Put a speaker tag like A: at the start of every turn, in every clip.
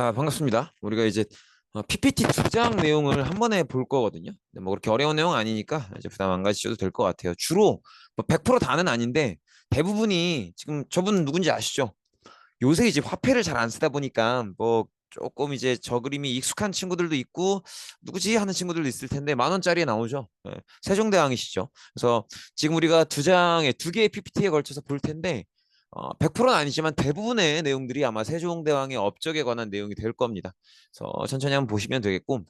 A: 반갑습니다. 우리가 이제 PPT 두 장 내용을 한 번에 볼 거거든요. 근데 뭐 그렇게 어려운 내용 아니니까 이제 부담 안 가지셔도 될 것 같아요. 주로 뭐 100% 다는 아닌데 대부분이 지금 저분 누군지 아시죠? 요새 이제 화폐를 잘 안 쓰다 보니까 뭐 조금 이제 저 그림이 익숙한 친구들도 있고 누구지 하는 친구들도 있을 텐데 10,000원짜리에 나오죠. 예, 세종대왕이시죠. 그래서 지금 우리가 두 개의 PPT에 걸쳐서 볼 텐데 100%는 아니지만 대부분의 내용들이 아마 세종대왕의 업적에 관한 내용이 될 겁니다. 그래서 천천히 한번 보시면 되겠고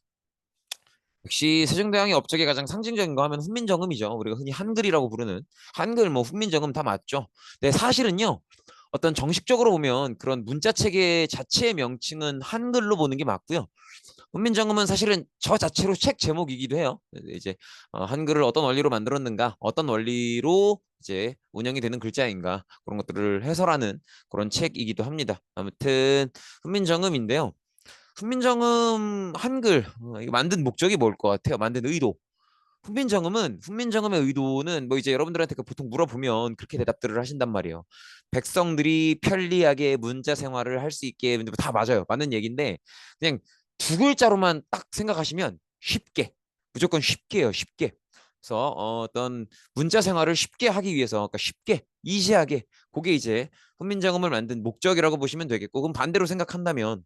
A: 역시 세종대왕의 업적의 가장 상징적인 거 하면 훈민정음이죠. 우리가 흔히 한글이라고 부르는 한글 뭐 훈민정음 다 맞죠. 근데 사실은요. 어떤 정식적으로 보면 그런 문자 체계 자체의 명칭은 한글로 보는 게 맞고요. 훈민정음은 사실은 저 자체로 책 제목이기도 해요. 이제 한글을 어떤 원리로 만들었는가, 어떤 원리로 이제 운영이 되는 글자인가 그런 것들을 해설하는 그런 책이기도 합니다. 아무튼 훈민정음인데요. 훈민정음 한글 이거 만든 목적이 뭘 것 같아요? 만든 의도. 훈민정음의 의도는 뭐 이제 여러분들한테 보통 물어보면 그렇게 대답들을 하신단 말이에요. 백성들이 편리하게 문자 생활을 할 수 있게 다 맞아요. 맞는 얘기인데 그냥 두 글자로만 딱 생각하시면 쉽게 무조건 쉽게요. 쉽게. 그래서 어떤 문자 생활을 쉽게 하기 위해서 그러니까 쉽게 이시하게 그게 이제 훈민정음을 만든 목적이라고 보시면 되겠고 그럼 반대로 생각한다면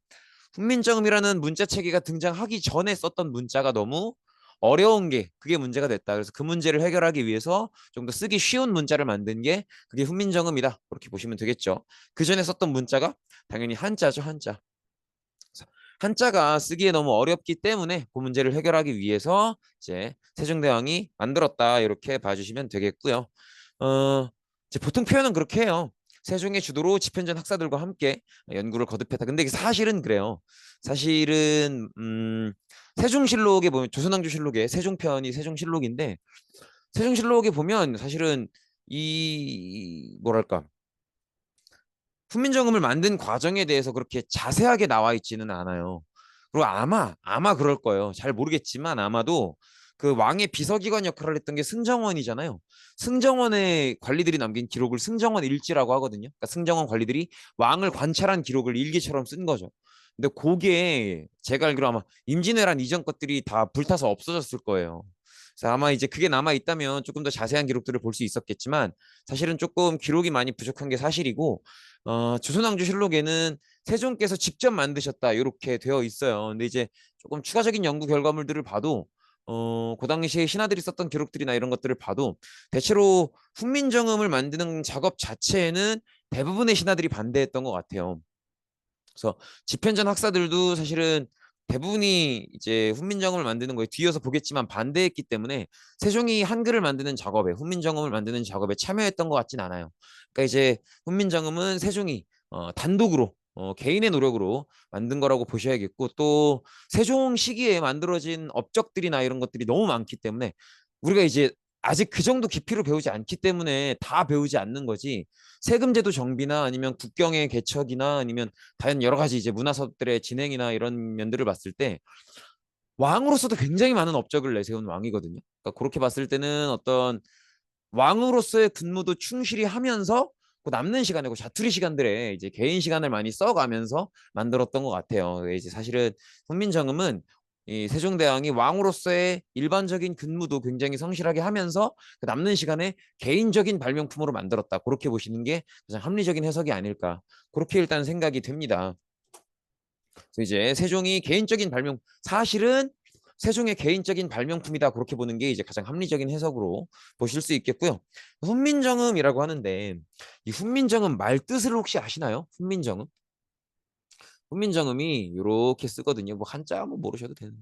A: 훈민정음이라는 문자 체계가 등장하기 전에 썼던 문자가 너무 어려운 게 그게 문제가 됐다. 그래서 그 문제를 해결하기 위해서 좀 더 쓰기 쉬운 문자를 만든 게 그게 훈민정음이다. 그렇게 보시면 되겠죠. 그 전에 썼던 문자가 당연히 한자죠, 한자. 한자가 쓰기에 너무 어렵기 때문에 그 문제를 해결하기 위해서 이제 세종대왕이 만들었다. 이렇게 봐주시면 되겠고요. 이제 보통 표현은 그렇게 해요. 세종의 주도로 집현전 학사들과 함께 연구를 거듭했다. 근데 이게 사실은 그래요. 사실은 세종실록에 보면 조선왕조실록에 세종편이 세종실록인데 세종실록에 보면 사실은 이 뭐랄까 훈민정음을 만든 과정에 대해서 그렇게 자세하게 나와 있지는 않아요. 그리고 아마 그럴 거예요. 잘 모르겠지만 아마도 그 왕의 비서기관 역할을 했던 게 승정원이잖아요. 승정원의 관리들이 남긴 기록을 승정원 일지라고 하거든요. 그러니까 승정원 관리들이 왕을 관찰한 기록을 일기처럼 쓴 거죠. 근데 그게 제가 알기로 아마 임진왜란 이전 것들이 다 불타서 없어졌을 거예요. 그래서 아마 이제 그게 남아 있다면 조금 더 자세한 기록들을 볼 수 있었겠지만 사실은 조금 기록이 많이 부족한 게 사실이고 조선왕조실록에는 세종께서 직접 만드셨다 이렇게 되어 있어요. 근데 이제 조금 추가적인 연구 결과물들을 봐도 그 당시에 신하들이 썼던 기록들이나 이런 것들을 봐도 대체로 훈민정음을 만드는 작업 자체에는 대부분의 신하들이 반대했던 것 같아요. 그래서 집현전 학사들도 사실은 대부분이 이제 훈민정음을 만드는 거에 뒤에서 보겠지만 반대했기 때문에 세종이 한글을 만드는 작업에 훈민정음을 만드는 작업에 참여했던 것 같진 않아요. 그러니까 이제 훈민정음은 세종이 단독으로 개인의 노력으로 만든 거라고 보셔야겠고 또 세종 시기에 만들어진 업적들이나 이런 것들이 너무 많기 때문에 우리가 이제 아직 그 정도 깊이로 배우지 않기 때문에 다 배우지 않는 거지 세금제도 정비나 아니면 국경의 개척이나 아니면 다른 여러 가지 이제 문화사업들의 진행이나 이런 면들을 봤을 때 왕으로서도 굉장히 많은 업적을 내세운 왕이거든요. 그러니까 그렇게 봤을 때는 어떤 왕으로서의 근무도 충실히 하면서 그 남는 시간에 그 자투리 시간들에 이제 개인 시간을 많이 써가면서 만들었던 것 같아요. 이제 사실은 훈민정음은 이 세종대왕이 왕으로서의 일반적인 근무도 굉장히 성실하게 하면서 그 남는 시간에 개인적인 발명품으로 만들었다. 그렇게 보시는 게 가장 합리적인 해석이 아닐까. 그렇게 일단 생각이 됩니다. 그래서 이제 세종이 개인적인 발명 사실은 세종의 개인적인 발명품이다 그렇게 보는 게 이제 가장 합리적인 해석으로 보실 수 있겠고요. 훈민정음이라고 하는데 이 훈민정음 말 뜻을 혹시 아시나요? 훈민정음? 훈민정음이 이렇게 쓰거든요. 뭐 한자 뭐 모르셔도 되는데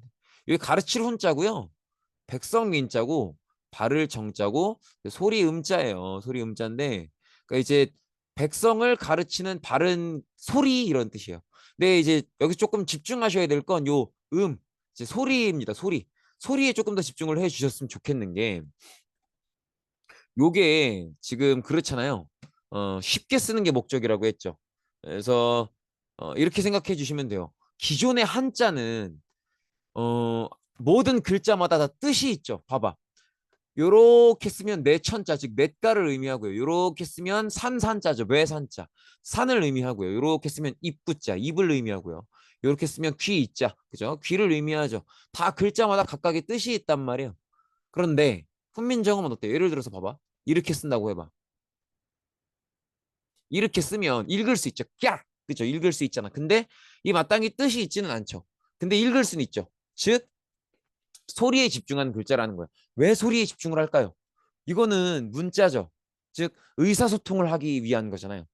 A: 여기 가르칠 훈자고요. 백성민자고 발을 정자고 소리 음자예요. 소리 음자인데 그러니까 이제 백성을 가르치는 바른 소리 이런 뜻이에요. 근데 이제 여기 조금 집중하셔야 될 건 요 이제 소리입니다. 소리. 소리에 조금 더 집중을 해 주셨으면 좋겠는 게 요게 지금 그렇잖아요. 쉽게 쓰는 게 목적이라고 했죠. 그래서 이렇게 생각해 주시면 돼요. 기존의 한자는 어, 모든 글자마다 다 뜻이 있죠. 봐봐. 요렇게 쓰면 내천자, 즉 냇가를 의미하고요. 요렇게 쓰면 산산자죠. 외산자. 산을 의미하고요. 요렇게 쓰면 입구자, 입을 의미하고요. 요렇게 쓰면 귀이자, 그죠? 귀를 의미하죠. 다 글자마다 각각의 뜻이 있단 말이에요. 그런데 훈민정음은 어때요? 예를 들어서 봐봐. 이렇게 쓴다고 해봐. 이렇게 쓰면 읽을 수 있죠. 깍! 그죠? 읽을 수 있잖아. 근데 이 마땅히 뜻이 있지는 않죠. 근데 읽을 수는 있죠. 즉 소리에 집중하는 글자라는 거예요. 왜 소리에 집중을 할까요? 이거는 문자죠. 즉 의사소통을 하기 위한 거잖아요.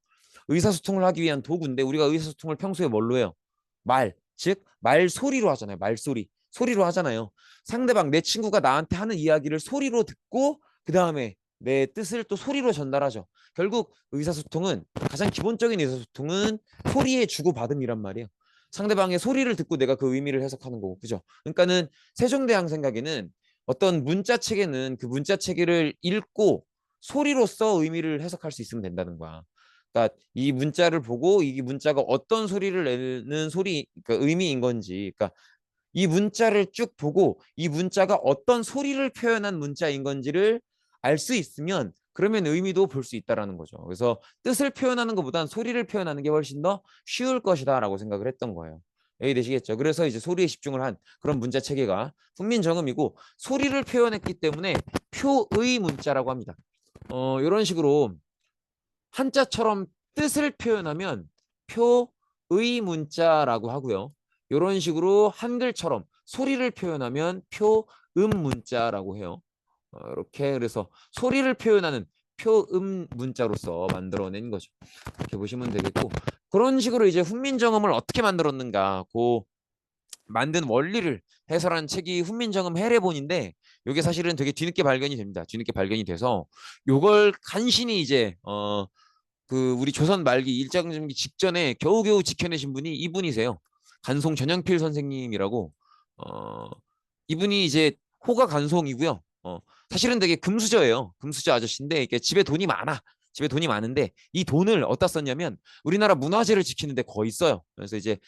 A: 의사소통을 하기 위한 도구인데 우리가 의사소통을 평소에 뭘로 해요? 말, 즉 말소리로 하잖아요. 말소리. 소리로 하잖아요. 상대방 내 친구가 나한테 하는 이야기를 소리로 듣고 그 다음에 내 뜻을 또 소리로 전달하죠. 결국 의사소통은 가장 기본적인 의사소통은 소리의 주고받음이란 말이에요. 상대방의 소리를 듣고 내가 그 의미를 해석하는 거고, 그죠? 그러니까는 세종대왕 생각에는 어떤 문자 체계는 그 문자 체계를 읽고 소리로서 의미를 해석할 수 있으면 된다는 거야. 그러니까 이 문자를 보고 이 문자가 어떤 소리를 내는 소리, 그러니까 의미인 건지, 그러니까 이 문자를 쭉 보고 이 문자가 어떤 소리를 표현한 문자인 건지를 알 수 있으면 그러면 의미도 볼 수 있다라는 거죠. 그래서 뜻을 표현하는 것보단 소리를 표현하는 게 훨씬 더 쉬울 것이다라고 생각을 했던 거예요. 이해되시겠죠? 그래서 이제 소리에 집중을 한 그런 문자 체계가 훈민정음이고 소리를 표현했기 때문에 표의 문자라고 합니다. 이런 식으로 한자처럼 뜻을 표현하면 표의 문자라고 하고요. 이런 식으로 한글처럼 소리를 표현하면 표음 문자라고 해요. 이렇게 그래서 소리를 표현하는 표음 문자로서 만들어낸 거죠. 이렇게 보시면 되겠고 그런 식으로 이제 훈민정음을 어떻게 만들었는가 그 만든 원리를 해설한 책이 훈민정음 해례본인데 이게 사실은 되게 뒤늦게 발견이 됩니다. 뒤늦게 발견이 돼서 요걸 간신히 이제 그 우리 조선 말기 일제강점기 직전에 겨우겨우 지켜내신 분이 이분이세요. 간송 전영필 선생님이라고 이분이 이제 호가 간송이고요. 사실은 되게 금수저예요. 금수저 아저씨인데 이게 집에 돈이 많아. 집에 돈이 많은데 이 돈을 어디다 썼냐면 우리나라 문화재를 지키는데 거의 써요. 그래서 이제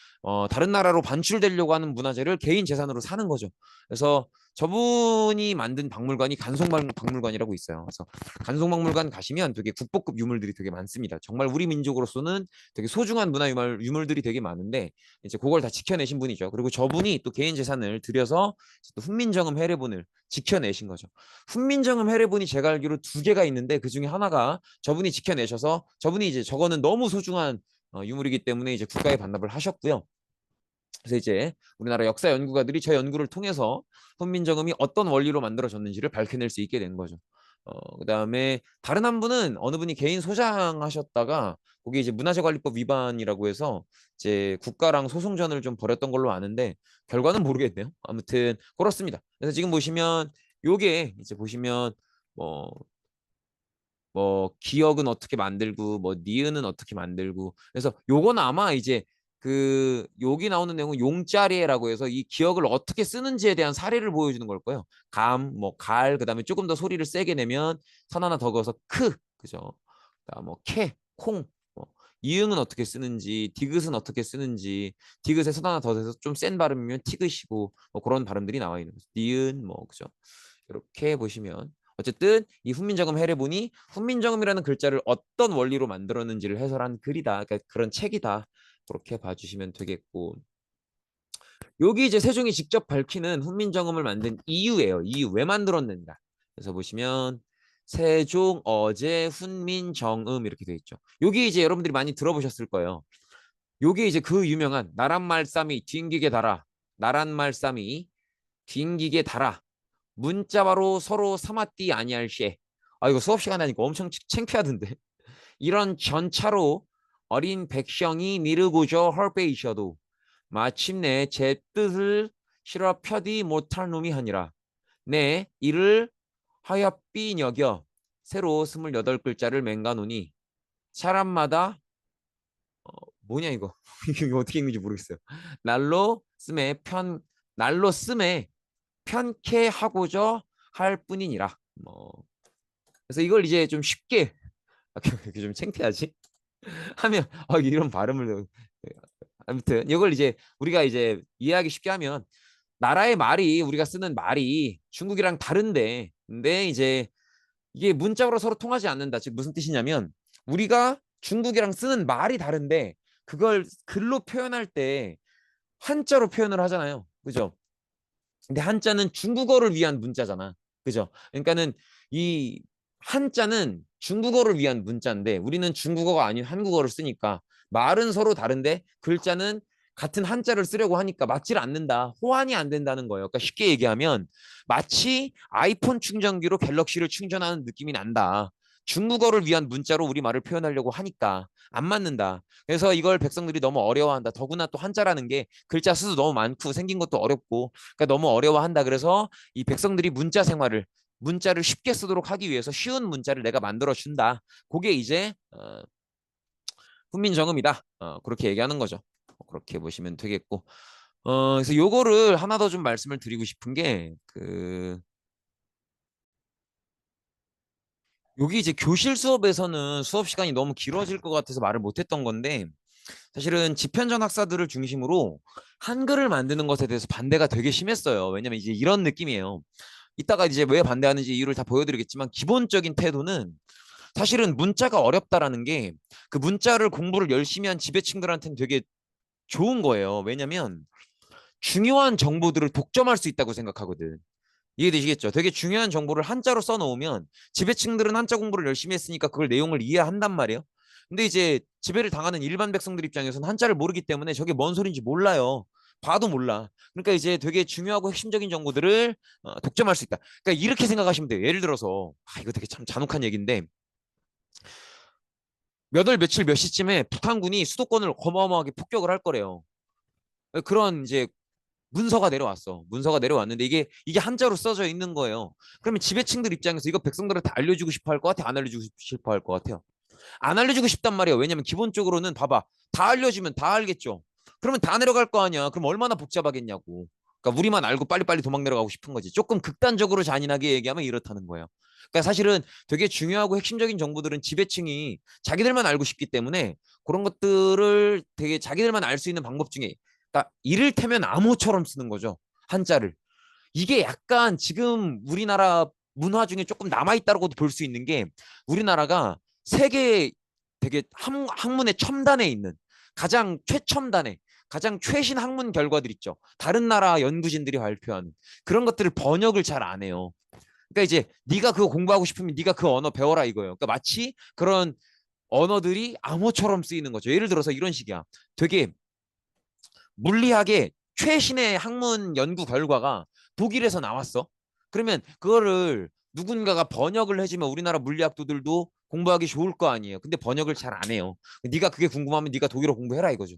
A: 다른 나라로 반출되려고 하는 문화재를 개인 재산으로 사는 거죠. 그래서 저분이 만든 박물관이 간송박물관이라고 있어요. 그래서 간송박물관 가시면 되게 국보급 유물들이 되게 많습니다. 정말 우리 민족으로서는 되게 소중한 문화 유물들이 되게 많은데 이제 그걸 다 지켜내신 분이죠. 그리고 저분이 또 개인 재산을 들여서 또 훈민정음 해례본을 지켜내신 거죠. 훈민정음 해례본이 제가 알기로 두 개가 있는데 그 중에 하나가 저분이 지켜내셔서 저분이 이제 저거는 너무 소중한 유물이기 때문에 이제 국가에 반납을 하셨고요. 그래서 이제 우리나라 역사 연구가들이 저 연구를 통해서 훈민정음이 어떤 원리로 만들어졌는지를 밝혀낼 수 있게 된 거죠. 그다음에 다른 한 분은 어느 분이 개인 소장하셨다가 거기 이제 문화재관리법 위반이라고 해서 이제 국가랑 소송전을 좀 벌였던 걸로 아는데 결과는 모르겠네요. 아무튼 그렇습니다. 그래서 지금 보시면 요게 이제 보시면 뭐 기억은 어떻게 만들고 뭐 니은은 어떻게 만들고 그래서 요건 아마 이제 그 여기 나오는 내용은 용자리에라고 해서 이 기억을 어떻게 쓰는지에 대한 사례를 보여주는 걸 거예요. 뭐 갈, 그다음에 조금 더 소리를 세게 내면 선 하나 더 그어서 그죠? 그다음 뭐 콩, 뭐 이응은 어떻게 쓰는지, 디귿은 어떻게 쓰는지, 디귿에 선 하나 더 돼서 좀 센 발음이면 티귿이고 뭐 그런 발음들이 나와 있는 거죠. 니은 뭐 그죠? 이렇게 보시면 어쨌든 이 훈민정음 해례본이 훈민정음이라는 글자를 어떤 원리로 만들었는지를 해설한 글이다. 그러니까 그런 책이다. 그렇게 봐주시면 되겠고 여기 이제 세종이 직접 밝히는 훈민정음을 만든 이유예요. 이유 왜 만들었는가. 그래서 보시면 세종 어제 훈민정음 이렇게 돼 있죠. 여기 이제 여러분들이 많이 들어보셨을 거예요. 요게 이제 그 유명한 나란말싸미 뒹기게 달아 나란말싸미 뒹기게 달아 문자바로 서로 삼았디 아니할시에. 이거 수업 시간에 하니까 엄청 창피하던데. 이런 전차로 어린 백성이 미르고저 헐빼이셔도 마침내 제 뜻을 실어 펴디 못할 놈이 하니라. 네 이를 하엽비 여겨 새로 28글자를 맹가노니 사람마다 뭐냐 이거 이거 어떻게 읽는지 모르겠어요. 날로 씀에 날로 씀에 편케 하고자 할 뿐이니라. 그래서 이걸 이제 좀 쉽게 좀 창피하지 하면 이런 발음을 아무튼 이걸 이제 우리가 이제 이해하기 쉽게 하면 나라의 말이 우리가 쓰는 말이 중국이랑 다른데 근데 이제 이게 문자로 서로 통하지 않는다. 즉 무슨 뜻이냐면 우리가 중국이랑 쓰는 말이 다른데 그걸 글로 표현할 때 한자로 표현을 하잖아요. 그죠? 근데 한자는 중국어를 위한 문자잖아. 그죠? 그러니까는 이 한자는 중국어를 위한 문자인데 우리는 중국어가 아닌 한국어를 쓰니까 말은 서로 다른데 글자는 같은 한자를 쓰려고 하니까 맞질 않는다. 호환이 안 된다는 거예요. 그러니까 쉽게 얘기하면 마치 아이폰 충전기로 갤럭시를 충전하는 느낌이 난다. 중국어를 위한 문자로 우리 말을 표현하려고 하니까 안 맞는다. 그래서 이걸 백성들이 너무 어려워한다. 더구나 또 한자라는 게 글자 수도 너무 많고 생긴 것도 어렵고 그러니까 너무 어려워한다. 그래서 이 백성들이 문자를 쉽게 쓰도록 하기 위해서 쉬운 문자를 내가 만들어 준다. 그게 이제 훈민정음이다. 그렇게 얘기하는 거죠. 그렇게 보시면 되겠고. 그래서 요거를 하나 더 좀 말씀을 드리고 싶은 게 여기 이제 교실 수업에서는 수업 시간이 너무 길어질 것 같아서 말을 못했던 건데 사실은 집현전 학사들을 중심으로 한글을 만드는 것에 대해서 반대가 되게 심했어요. 왜냐면 이제 이런 느낌이에요. 이따가 이제 왜 반대하는지 이유를 다 보여드리겠지만 기본적인 태도는 사실은 문자가 어렵다라는 게 그 문자를 공부를 열심히 한 지배층들한테는 되게 좋은 거예요. 왜냐면 중요한 정보들을 독점할 수 있다고 생각하거든. 이해되시겠죠? 되게 중요한 정보를 한자로 써놓으면 지배층들은 한자 공부를 열심히 했으니까 그걸 내용을 이해한단 말이에요. 근데 이제 지배를 당하는 일반 백성들 입장에서는 한자를 모르기 때문에 저게 뭔 소리인지 몰라요. 봐도 몰라. 그러니까 이제 되게 중요하고 핵심적인 정보들을 독점할 수 있다. 그러니까 이렇게 생각하시면 돼요. 예를 들어서 이거 되게 참 잔혹한 얘기인데 몇 월 며칠 몇 시쯤에 북한군이 수도권을 어마어마하게 폭격을 할 거래요. 그런 이제 문서가 내려왔어. 문서가 내려왔는데 이게 한자로 써져 있는 거예요. 그러면 지배층들 입장에서 이거 백성들한테 알려주고 싶어 할 것 같아? 안 알려주고 싶어 할 것 같아요? 안 알려주고 싶단 말이에요. 왜냐면 기본적으로는 봐봐. 다 알려주면 다 알겠죠. 그러면 다 내려갈 거 아니야. 그럼 얼마나 복잡하겠냐고. 그러니까 우리만 알고 빨리빨리 도망 내려가고 싶은 거지. 조금 극단적으로 잔인하게 얘기하면 이렇다는 거예요. 그러니까 사실은 되게 중요하고 핵심적인 정보들은 지배층이 자기들만 알고 싶기 때문에 그런 것들을 되게 자기들만 알 수 있는 방법 중에 그러니까 이를테면 암호처럼 쓰는 거죠. 한자를. 이게 약간 지금 우리나라 문화 중에 조금 남아있다고도 볼 수 있는 게 우리나라가 세계 되게 학문의 첨단에 있는 가장 최첨단의 가장 최신 학문 결과들 있죠. 다른 나라 연구진들이 발표하는 그런 것들을 번역을 잘 안 해요. 그러니까 이제 네가 그거 공부하고 싶으면 네가 그 언어 배워라 이거예요. 그러니까 마치 그런 언어들이 암호처럼 쓰이는 거죠. 예를 들어서 이런 식이야. 되게 물리학의 최신의 학문 연구 결과가 독일에서 나왔어. 그러면 그거를 누군가가 번역을 해주면 우리나라 물리학도들도 공부하기 좋을 거 아니에요. 근데 번역을 잘 안 해요. 네가 그게 궁금하면 네가 독일어 공부해라 이거죠.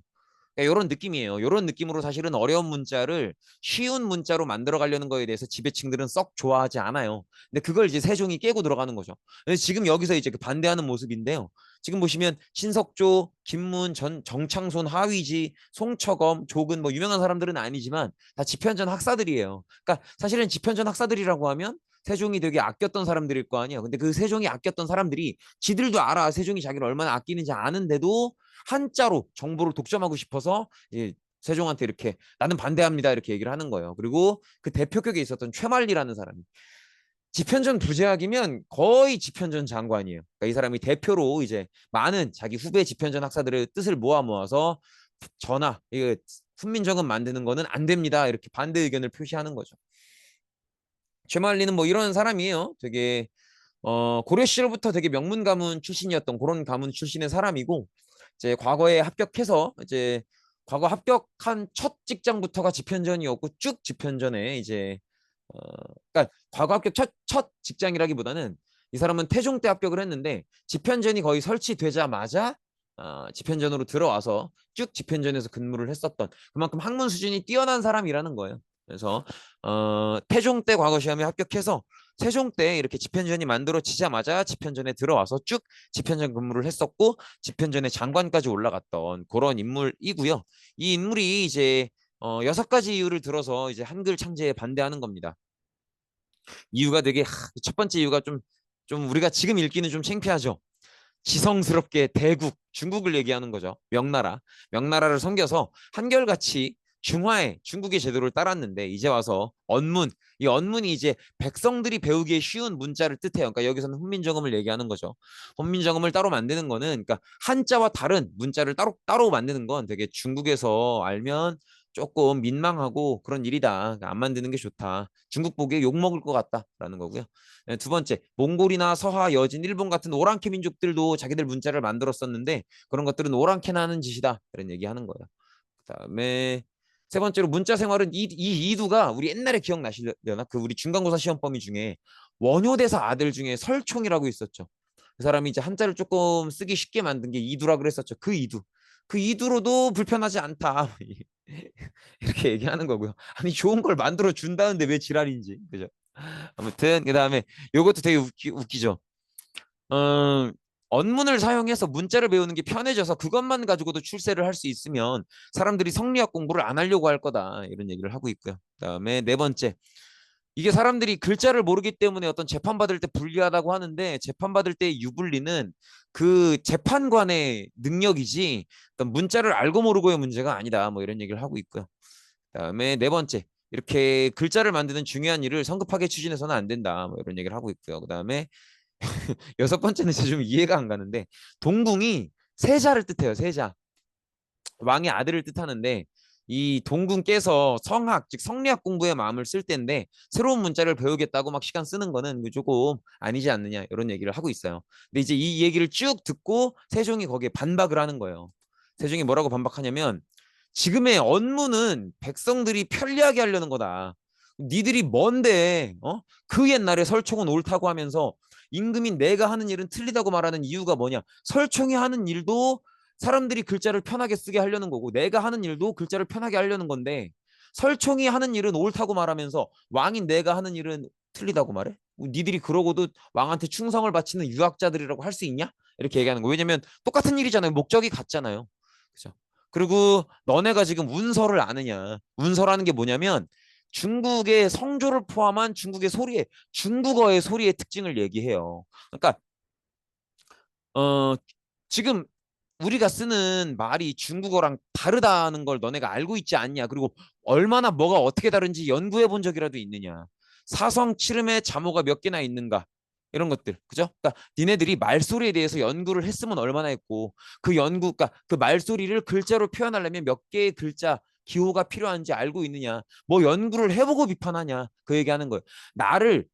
A: 그러니까 이런 느낌이에요. 이런 느낌으로 사실은 어려운 문자를 쉬운 문자로 만들어 가려는 거에 대해서 지배층들은 썩 좋아하지 않아요. 근데 그걸 이제 세종이 깨고 들어가는 거죠. 지금 여기서 이제 그 반대하는 모습인데요. 지금 보시면 신석조, 김문, 정창손, 하위지, 송처검, 조근 뭐 유명한 사람들은 아니지만 다 집현전 학사들이에요. 그러니까 사실은 집현전 학사들이라고 하면 세종이 되게 아꼈던 사람들일 거 아니에요. 근데 그 세종이 아꼈던 사람들이 지들도 알아. 세종이 자기를 얼마나 아끼는지 아는데도 한자로 정보를 독점하고 싶어서 세종한테 이렇게 나는 반대합니다 이렇게 얘기를 하는 거예요. 그리고 그 대표격에 있었던 최만리라는 사람이 집현전 부재학이면 거의 집현전 장관이에요. 그러니까 이 사람이 대표로 이제 많은 자기 후배 집현전 학사들의 뜻을 모아서 전하 이거 훈민정음 만드는 거는 안 됩니다 이렇게 반대 의견을 표시하는 거죠. 최만리는 뭐 이런 사람이에요. 되게 고려 시절부터 되게 명문 가문 출신이었던 그런 가문 출신의 사람이고 이제 과거에 합격해서 이제 과거 합격한 첫 직장부터가 집현전이었고 쭉 집현전에 이제 어 그러니까 과거 합격 첫 직장이라기보다는 이 사람은 태종 때 합격을 했는데 집현전이 거의 설치되자마자 집현전으로 들어와서 쭉 집현전에서 근무를 했었던 그만큼 학문 수준이 뛰어난 사람이라는 거예요. 그래서 태종 때 과거 시험에 합격해서 세종 때 이렇게 집현전이 만들어지자마자 집현전에 들어와서 쭉 집현전 근무를 했었고 집현전의 장관까지 올라갔던 그런 인물이고요. 이 인물이 이제 6가지 이유를 들어서 이제 한글 창제에 반대하는 겁니다. 이유가 되게 첫 번째 이유가 좀 우리가 지금 읽기는 좀 창피하죠. 지성스럽게 대국 중국을 얘기하는 거죠. 명나라를 섬겨서 한결같이 중화에 중국의 제도를 따랐는데 이제 와서 언문, 이 언문이 이제 백성들이 배우기에 쉬운 문자를 뜻해요. 그러니까 여기서는 훈민정음을 얘기하는 거죠. 훈민정음을 따로 만드는 거는 그러니까 한자와 다른 문자를 따로 만드는 건 되게 중국에서 알면 조금 민망하고 그런 일이다. 그러니까 안 만드는 게 좋다. 중국 보기에 욕 먹을 것 같다라는 거고요. 두 번째, 몽골이나 서하, 여진, 일본 같은 오랑캐 민족들도 자기들 문자를 만들었었는데 그런 것들은 오랑캐나 하는 짓이다. 이런 얘기하는 거예요. 그다음에 세 번째로 문자 생활은 이 이두가 우리 옛날에 기억나시려나? 그 우리 중간고사 시험 범위 중에 원효대사 아들 중에 설총이라고 있었죠. 그 사람이 이제 한자를 조금 쓰기 쉽게 만든 게 이두라 그랬었죠. 그 이두. 그 이두로도 불편하지 않다. 이렇게 얘기하는 거고요. 아니 좋은 걸 만들어 준다는데 왜 지랄인지. 그죠? 아무튼 그다음에 요것도 되게 웃기죠. 어, 언문을 사용해서 문자를 배우는 게 편해져서 그것만 가지고도 출세를 할 수 있으면 사람들이 성리학 공부를 안 하려고 할 거다. 이런 얘기를 하고 있고요. 그다음에 네 번째. 이게 사람들이 글자를 모르기 때문에 어떤 재판받을 때 불리하다고 하는데 재판받을 때의 유불리는 그 재판관의 능력이지 어떤 문자를 알고 모르고의 문제가 아니다. 뭐 이런 얘기를 하고 있고요. 그다음에 네 번째. 이렇게 글자를 만드는 중요한 일을 성급하게 추진해서는 안 된다. 뭐 이런 얘기를 하고 있고요. 그다음에 여섯 번째는 진짜 좀 이해가 안 가는데 동궁이 세자를 뜻해요. 세자. 왕의 아들을 뜻하는데 이 동궁께서 성학 즉 성리학 공부에 마음을 쓸 때인데 새로운 문자를 배우겠다고 막 시간 쓰는 거는 조금 아니지 않느냐 이런 얘기를 하고 있어요. 근데 이제 이 얘기를 쭉 듣고 세종이 거기에 반박을 하는 거예요. 세종이 뭐라고 반박하냐면 지금의 언문은 백성들이 편리하게 하려는 거다. 니들이 뭔데 그 옛날에 설총은 옳다고 하면서 임금인 내가 하는 일은 틀리다고 말하는 이유가 뭐냐? 설총이 하는 일도 사람들이 글자를 편하게 쓰게 하려는 거고 내가 하는 일도 글자를 편하게 하려는 건데 설총이 하는 일은 옳다고 말하면서 왕인 내가 하는 일은 틀리다고 말해? 니들이 그러고도 왕한테 충성을 바치는 유학자들이라고 할 수 있냐? 이렇게 얘기하는 거. 왜냐면 똑같은 일이잖아요. 목적이 같잖아요. 그죠? 그리고 너네가 지금 운서를 아느냐? 운서라는 게 뭐냐면 중국의 성조를 포함한 중국의 소리의 중국어의 소리의 특징을 얘기해요. 그러니까 어 지금 우리가 쓰는 말이 중국어랑 다르다는 걸 너네가 알고 있지 않냐? 그리고 얼마나 뭐가 어떻게 다른지 연구해 본 적이라도 있느냐? 사성 칠음의 자모가 몇 개나 있는가? 이런 것들, 그죠? 그러니까 니네들이 말소리에 대해서 연구를 했으면 얼마나 했고 그 연구, 그러니까 그 말소리를 글자로 표현하려면 몇 개의 글자 기호가 필요한지 알고 있느냐? 뭐 연구를 해보고 비판하냐? 그 얘기하는 거예요.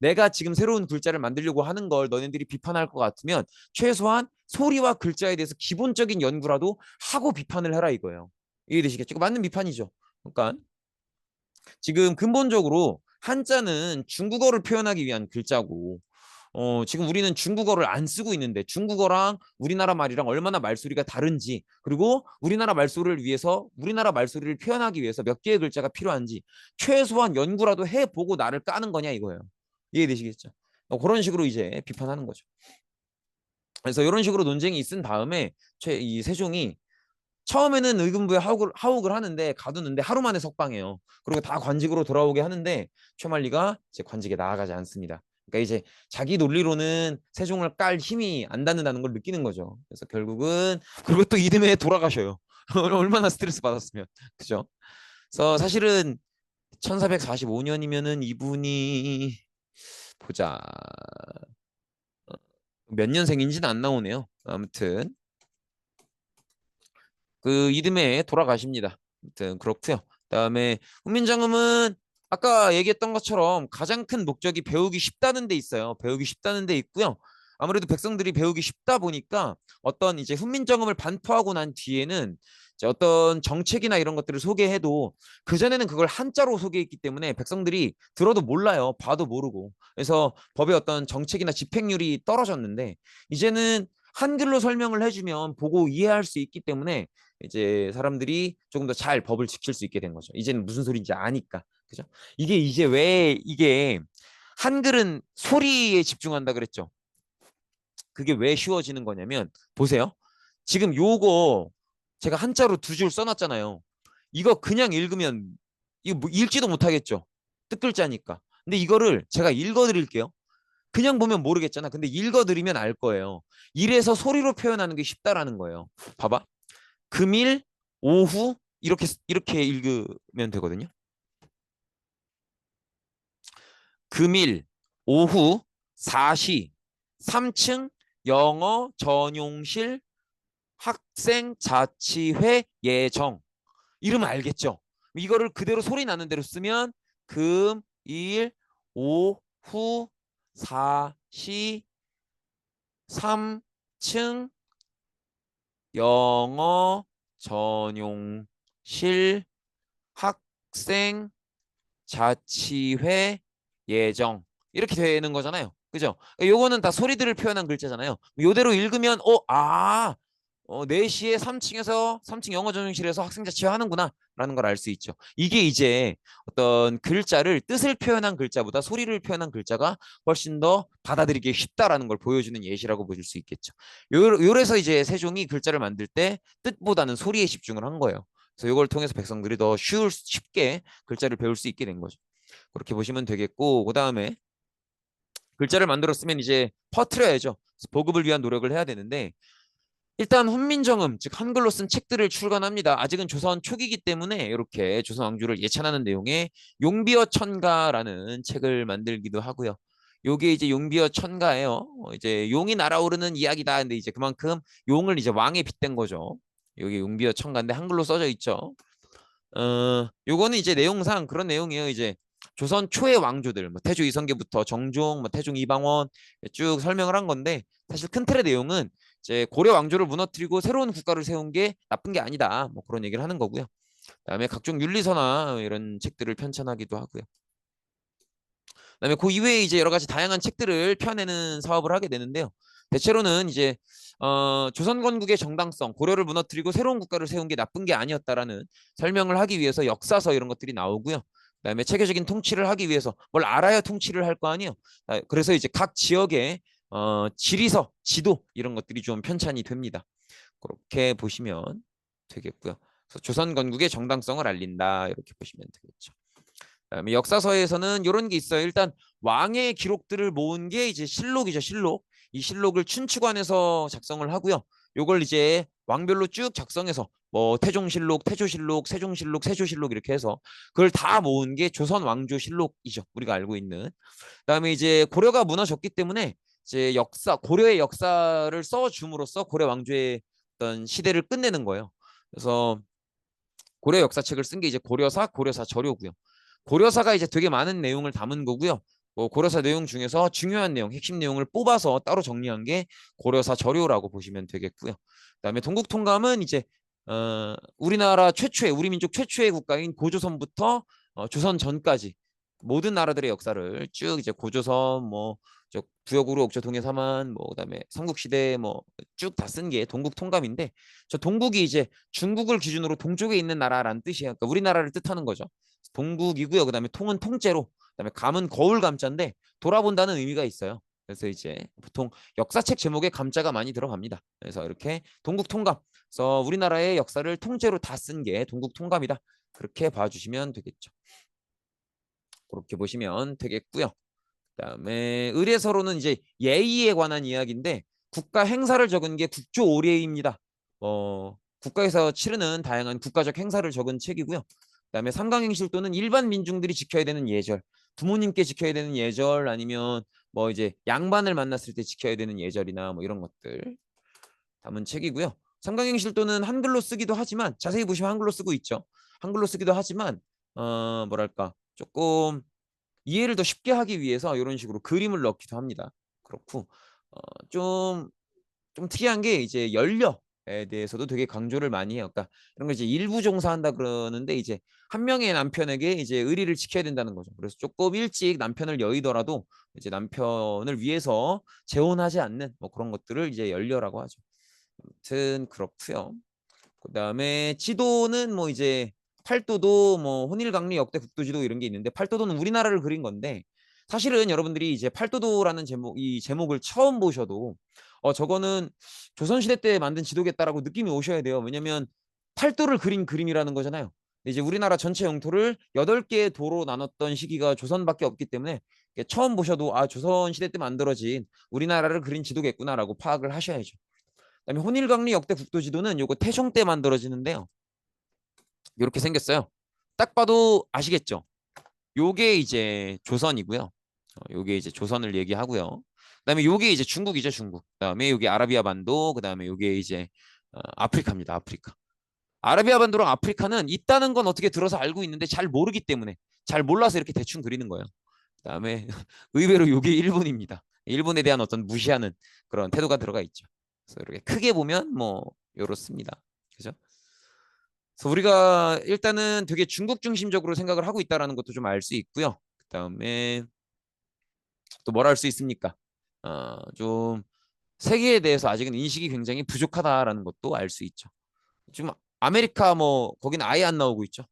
A: 내가 지금 새로운 글자를 만들려고 하는 걸 너네들이 비판할 것 같으면 최소한 소리와 글자에 대해서 기본적인 연구라도 하고 비판을 해라 이거예요. 이해되시겠죠? 이거 맞는 비판이죠. 그러니까 지금 근본적으로 한자는 중국어를 표현하기 위한 글자고 지금 우리는 중국어를 안 쓰고 있는데 중국어랑 우리나라 말이랑 얼마나 말소리가 다른지 그리고 우리나라 말소리를 위해서 우리나라 말소리를 표현하기 위해서 몇 개의 글자가 필요한지 최소한 연구라도 해보고 나를 까는 거냐 이거예요. 이해되시겠죠? 그런 식으로 이제 비판하는 거죠. 그래서 이런 식으로 논쟁이 있은 다음에 이 세종이 처음에는 의금부에 하옥을 하는데 가두는데 하루 만에 석방해요. 그리고 다 관직으로 돌아오게 하는데 최만리가 이제 관직에 나아가지 않습니다. 그러니까 이제 자기 논리로는 세종을 깔 힘이 안 닿는다는 걸 느끼는 거죠. 그래서 결국은 그리고 또 이듬해 돌아가셔요. 얼마나 스트레스 받았으면 그죠? 그래서 사실은 1445년이면은 이분이 보자 몇 년생인지는 안 나오네요. 아무튼 그 이듬해에 돌아가십니다. 아무튼 그렇고요. 그다음에 훈민정음은 아까 얘기했던 것처럼 가장 큰 목적이 배우기 쉽다는 데 있어요. 배우기 쉽다는 데 있고요. 아무래도 백성들이 배우기 쉽다 보니까 어떤 이제 훈민정음을 반포하고 난 뒤에는 이제 어떤 정책이나 이런 것들을 소개해도 그전에는 그걸 한자로 소개했기 때문에 백성들이 들어도 몰라요. 봐도 모르고. 그래서 법의 어떤 정책이나 집행률이 떨어졌는데 이제는 한글로 설명을 해주면 보고 이해할 수 있기 때문에 이제 사람들이 조금 더 잘 법을 지킬 수 있게 된 거죠. 이제는 무슨 소리인지 아니까. 그죠? 이게 이제 왜 이게 한글은 소리에 집중한다 그랬죠. 그게 왜 쉬워지는 거냐면 보세요. 지금 요거 제가 한자로 두 줄 써놨잖아요. 이거 그냥 읽으면 이거 뭐 읽지도 못하겠죠. 뜻글자니까. 근데 이거를 제가 읽어드릴게요. 그냥 보면 모르겠잖아. 근데 읽어드리면 알 거예요. 이래서 소리로 표현하는 게 쉽다라는 거예요. 봐봐. 금일 오후 이렇게 읽으면 되거든요. 금일 오후 4시 3층 영어 전용실 학생 자치회 예정. 이름 알겠죠? 이거를 그대로 소리 나는 대로 쓰면 금, 일, 오후 4시 3층 영어 전용실 학생 자치회 예정. 이렇게 되는 거잖아요. 그죠? 요거는 다 소리들을 표현한 글자잖아요. 요대로 읽으면 4시에 3층 영어 전용실에서 학생 자치회 하는구나 라는 걸 알 수 있죠. 이게 이제 어떤 글자를 뜻을 표현한 글자보다 소리를 표현한 글자가 훨씬 더 받아들이기 쉽다라는 걸 보여주는 예시라고 보실 수 있겠죠. 요래서 이제 세종이 글자를 만들 때 뜻보다는 소리에 집중을 한 거예요. 그래서 이걸 통해서 백성들이 더 쉽게 글자를 배울 수 있게 된 거죠. 그렇게 보시면 되겠고, 그 다음에 글자를 만들었으면 이제 퍼뜨려야죠. 보급을 위한 노력을 해야 되는데, 일단 훈민정음, 즉 한글로 쓴 책들을 출간합니다. 아직은 조선 초기이기 때문에 이렇게 조선 왕조를 예찬하는 내용의 용비어 천가라는 책을 만들기도 하고요. 요게 이제 용비어 천가예요. 이제 용이 날아오르는 이야기다. 근데 이제 그만큼 용을 이제 왕에 빗댄 거죠. 여기 용비어 천가인데 한글로 써져 있죠. 요거는 이제 내용상 그런 내용이에요. 이제 조선 초의 왕조들, 뭐 태조 이성계부터 정종, 뭐 태종 이방원 쭉 설명을 한 건데 사실 큰 틀의 내용은 이제 고려 왕조를 무너뜨리고 새로운 국가를 세운 게 나쁜 게 아니다. 뭐 그런 얘기를 하는 거고요. 그다음에 각종 윤리서나 이런 책들을 편찬하기도 하고요. 그다음에 그 이외에 이제 여러 가지 다양한 책들을 펴내는 사업을 하게 되는데요. 대체로는 이제 조선 건국의 정당성, 고려를 무너뜨리고 새로운 국가를 세운 게 나쁜 게 아니었다라는 설명을 하기 위해서 역사서 이런 것들이 나오고요. 그다음에 체계적인 통치를 하기 위해서 뭘 알아야 통치를 할 거 아니에요. 그래서 이제 각 지역의 지리서, 지도 이런 것들이 좀 편찬이 됩니다. 그렇게 보시면 되겠고요. 그래서 조선 건국의 정당성을 알린다 이렇게 보시면 되겠죠. 그다음에 역사서에서는 이런 게 있어요. 일단 왕의 기록들을 모은 게 이제 실록이죠. 실록. 이 실록을 춘추관에서 작성을 하고요. 요걸 이제 왕별로 쭉 작성해서 뭐 태종실록, 태조실록, 세종실록, 세조실록 이렇게 해서 그걸 다 모은 게 조선 왕조실록이죠. 우리가 알고 있는. 그다음에 이제 고려가 무너졌기 때문에 이제 고려의 역사를 써줌으로써 고려 왕조의 어떤 시대를 끝내는 거예요. 그래서 고려 역사책을 쓴 게 이제 고려사 저료고요. 고려사가 이제 되게 많은 내용을 담은 거고요. 고려사 내용 중에서 중요한 내용, 핵심 내용을 뽑아서 따로 정리한 게 고려사 저료라고 보시면 되겠고요. 그다음에 동국통감은 이제 우리나라 최초의 우리 민족 최초의 국가인 고조선부터 조선 전까지 모든 나라들의 역사를 쭉 이제 고조선 뭐 부여구로 옥조 동해사만 뭐 그다음에 삼국시대 뭐 쭉 다 쓴 게 동국통감인데 저 동국이 이제 중국을 기준으로 동쪽에 있는 나라라는 뜻이에요. 그러니까 우리나라를 뜻하는 거죠. 동국이고요. 그다음에 통은 통째로, 그다음에 감은 거울 감자인데 돌아본다는 의미가 있어요. 그래서 이제 보통 역사책 제목에 감자가 많이 들어갑니다. 그래서 이렇게 동국통감. 그래서 우리나라의 역사를 통째로 다 쓴 게 동국통감이다. 그렇게 봐주시면 되겠죠. 그렇게 보시면 되겠고요. 그다음에 의례서로는 이제 예의에 관한 이야기인데 국가 행사를 적은 게 국조오례입니다. 국가에서 치르는 다양한 국가적 행사를 적은 책이고요. 그다음에 삼강행실도는 일반 민중들이 지켜야 되는 예절, 부모님께 지켜야 되는 예절 아니면 뭐 이제 양반을 만났을 때 지켜야 되는 예절이나 뭐 이런 것들 담은 책이고요. 삼강행실도는 한글로 쓰기도 하지만 자세히 보시면 한글로 쓰고 있죠. 한글로 쓰기도 하지만 뭐랄까 조금 이해를 더 쉽게 하기 위해서 이런 식으로 그림을 넣기도 합니다. 그렇고 좀 특이한 게 이제 연려에 대해서도 되게 강조를 많이 해요. 그러니까 이런 거 이제 일부 종사한다 그러는데 이제 한 명의 남편에게 이제 의리를 지켜야 된다는 거죠. 그래서 조금 일찍 남편을 여의더라도 이제 남편을 위해서 재혼하지 않는 뭐 그런 것들을 이제 연려라고 하죠. 아무튼 그렇고요. 그다음에 지도는 뭐 이제 팔도도 뭐 혼일강리 역대 국도지도 이런 게 있는데 팔도도는 우리나라를 그린 건데 사실은 여러분들이 이제 팔도도라는 이 제목을 처음 보셔도 저거는 조선시대 때 만든 지도겠다라고 느낌이 오셔야 돼요. 왜냐면 팔도를 그린 그림이라는 거잖아요. 이제 우리나라 전체 영토를 8개의 도로 나눴던 시기가 조선밖에 없기 때문에 처음 보셔도 조선시대 때 만들어진 우리나라를 그린 지도겠구나라고 파악을 하셔야죠. 그다음에 혼일강리 역대 국도지도는 요거 태종 때 만들어지는데요. 이렇게 생겼어요. 딱 봐도 아시겠죠? 요게 이제 조선이고요. 요게 이제 조선을 얘기하고요. 그다음에 요게 이제 중국이죠, 중국. 그다음에 요게 아라비아 반도, 그다음에 요게 이제 아프리카입니다, 아프리카. 아라비아 반도랑 아프리카는 있다는 건 어떻게 들어서 알고 있는데 잘 모르기 때문에 잘 몰라서 이렇게 대충 그리는 거예요. 그다음에 의외로 요게 일본입니다. 일본에 대한 어떤 무시하는 그런 태도가 들어가 있죠. 그래서 이렇게 크게 보면 뭐 요렇습니다. 그죠? 그래서 우리가 일단은 되게 중국 중심적으로 생각을 하고 있다라는 것도 좀 알 수 있고요. 그다음에 또 뭘 할 수 있습니까? 좀 세계에 대해서 아직은 인식이 굉장히 부족하다라는 것도 알 수 있죠. 지금 아메리카 뭐 거기는 아예 안 나오고 있죠.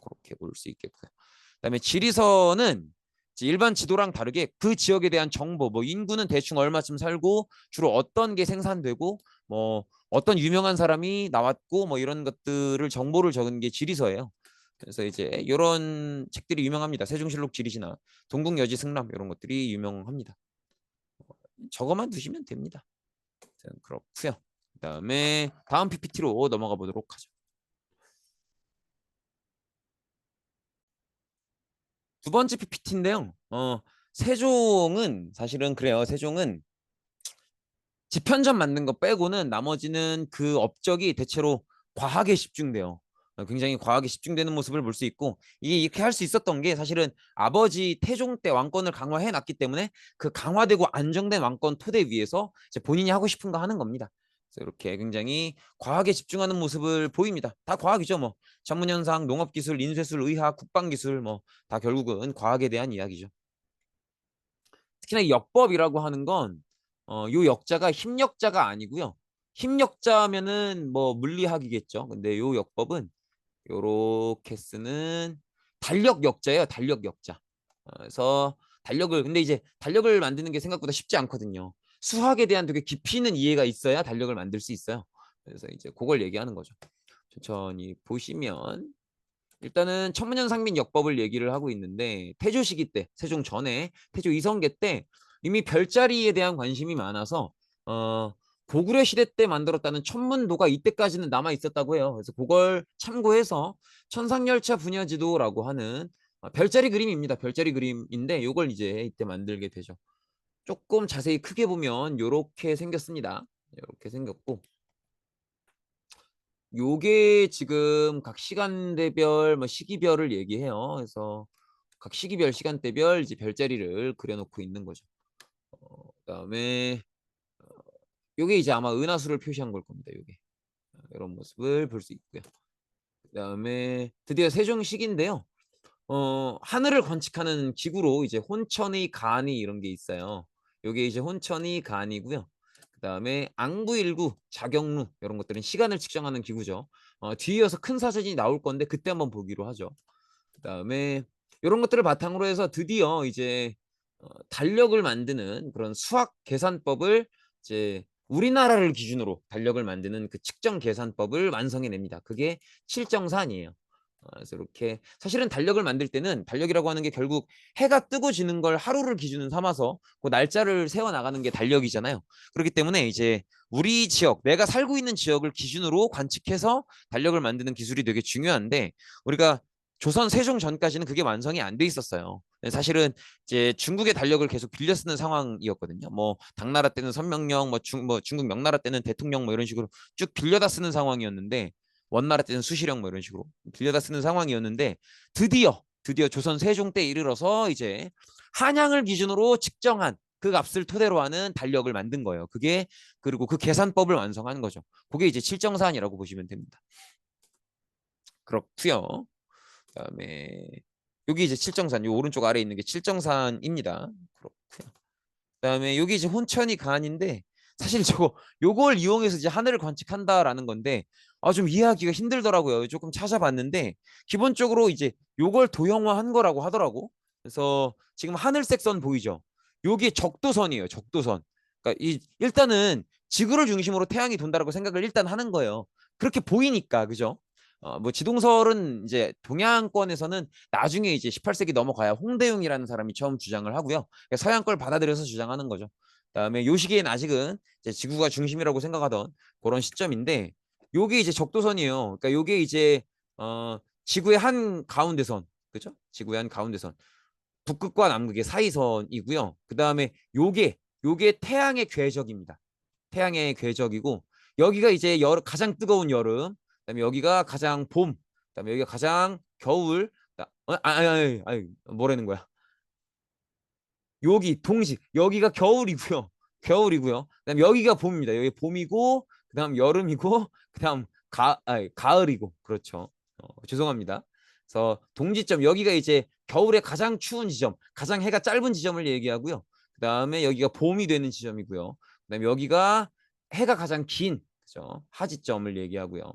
A: 그렇게 볼 수 있겠고요. 그다음에 지리서는 일반 지도랑 다르게 그 지역에 대한 정보, 뭐 인구는 대충 얼마쯤 살고 주로 어떤 게 생산되고 뭐 어떤 유명한 사람이 나왔고 뭐 이런 것들을 정보를 적은 게 지리서예요. 그래서 이제 이런 책들이 유명합니다. 세종실록 지리시나 동국여지승람 이런 것들이 유명합니다. 저거만 두시면 됩니다. 그렇고요. 그다음에 다음 PPT로 넘어가 보도록 하죠. 두 번째 PPT인데요. 세종은 사실은 그래요. 세종은 집현전 만든 거 빼고는 나머지는 그 업적이 대체로 과학에 집중돼요. 굉장히 과학에 집중되는 모습을 볼 수 있고 이게 이렇게 할 수 있었던 게 사실은 아버지 태종 때 왕권을 강화해 놨기 때문에 그 강화되고 안정된 왕권 토대 위에서 이제 본인이 하고 싶은 거 하는 겁니다. 그래서 이렇게 굉장히 과학에 집중하는 모습을 보입니다. 다 과학이죠, 뭐 전문현상, 농업기술, 인쇄술, 의학, 국방기술 뭐 다 결국은 과학에 대한 이야기죠. 특히나 이 역법이라고 하는 건 요 역자가 힘역자가 아니고요. 힘역자면은 뭐 물리학이겠죠. 근데 요 역법은 요렇게 쓰는 달력 역자예요. 달력 역자. 그래서 달력을 근데 이제 달력을 만드는 게 생각보다 쉽지 않거든요. 수학에 대한 되게 깊이 있는 이해가 있어야 달력을 만들 수 있어요. 그래서 이제 그걸 얘기하는 거죠. 천천히 보시면 일단은 천문현상민 역법을 얘기를 하고 있는데 태조 시기 때 세종 전에 태조 이성계 때 이미 별자리에 대한 관심이 많아서 고구려 시대 때 만들었다는 천문도가 이때까지는 남아 있었다고 해요. 그래서 그걸 참고해서 천상열차 분야지도라고 하는 별자리 그림입니다. 별자리 그림인데 이걸 이제 이때 만들게 되죠. 조금 자세히 크게 보면 이렇게 생겼습니다. 이렇게 생겼고 요게 지금 각 시간대별 뭐 시기별을 얘기해요. 그래서 각 시기별 시간대별 이제 별자리를 그려놓고 있는 거죠. 그다음에 요게 이제 아마 은하수를 표시한 걸 겁니다. 요게 이런 모습을 볼 수 있고요. 그다음에 드디어 세종시기인데요. 하늘을 관측하는 기구로 이제 혼천의 간이 이런 게 있어요. 요게 이제 혼천의 간이고요. 그다음에 앙부일구, 자경루 이런 것들은 시간을 측정하는 기구죠. 뒤이어서 큰 사진이 나올 건데 그때 한번 보기로 하죠. 그다음에 이런 것들을 바탕으로 해서 드디어 이제 달력을 만드는 그런 수학 계산법을 이제 우리나라를 기준으로 달력을 만드는 그 측정 계산법을 완성해냅니다. 그게 칠정산이에요. 그래서 이렇게 사실은 달력을 만들 때는 달력이라고 하는 게 결국 해가 뜨고 지는 걸 하루를 기준으로 삼아서 그 날짜를 세워 나가는 게 달력이잖아요. 그렇기 때문에 이제 우리 지역, 내가 살고 있는 지역을 기준으로 관측해서 달력을 만드는 기술이 되게 중요한데 우리가 조선 세종 전까지는 그게 완성이 안 돼 있었어요. 사실은 이제 중국의 달력을 계속 빌려 쓰는 상황이었거든요. 뭐 당나라 때는 선명령, 뭐 중국 명나라 때는 대통령 뭐 이런 식으로 쭉 빌려다 쓰는 상황이었는데 원나라 때는 수시령 뭐 이런 식으로 빌려다 쓰는 상황이었는데 드디어 조선 세종 때 이르러서 이제 한양을 기준으로 측정한 그 값을 토대로 하는 달력을 만든 거예요. 그게 그리고 그 계산법을 완성한 거죠. 그게 이제 칠정사안이라고 보시면 됩니다. 그렇고요. 그다음에 여기 이제 칠정산, 요 오른쪽 아래에 있는 게 칠정산입니다. 그렇고요. 그다음에 여기 이제 혼천이 간인데 사실 저거 요걸 이용해서 이제 하늘을 관측한다라는 건데 좀 이해하기가 힘들더라고요. 조금 찾아봤는데 기본적으로 이제 요걸 도형화한 거라고 하더라고. 그래서 지금 하늘색 선 보이죠? 요게 적도선이에요. 적도선. 그러니까 일단은 지구를 중심으로 태양이 돈다라고 생각을 일단 하는 거예요. 그렇게 보이니까 그죠? 뭐 지동설은 이제 동양권에서는 나중에 이제 18세기 넘어가야 홍대웅이라는 사람이 처음 주장을 하고요. 서양 걸 받아들여서 주장하는 거죠. 그다음에 요 시기엔 아직은 이제 지구가 중심이라고 생각하던 그런 시점인데 요게 이제 적도선이에요. 그러니까 요게 이제 지구의 한 가운데선, 그죠? 지구의 한 가운데선. 북극과 남극의 사이선이고요. 그 다음에 요게 태양의 궤적입니다. 태양의 궤적이고 여기가 이제 가장 뜨거운 여름, 그다음에 여기가 가장 봄, 그다음에 여기가 가장 겨울. 뭐라는 거야? 여기 동시 여기가 겨울이고요. 겨울이고요. 그다음 여기가 봄입니다. 여기 봄이고 그다음 여름이고 그다음 가을이고 그렇죠. 죄송합니다. 그래서 동지점 여기가 이제 겨울에 가장 추운 지점, 가장 해가 짧은 지점을 얘기하고요. 그다음에 여기가 봄이 되는 지점이고요. 그다음에 여기가 해가 가장 긴 그죠? 하지점을 얘기하고요.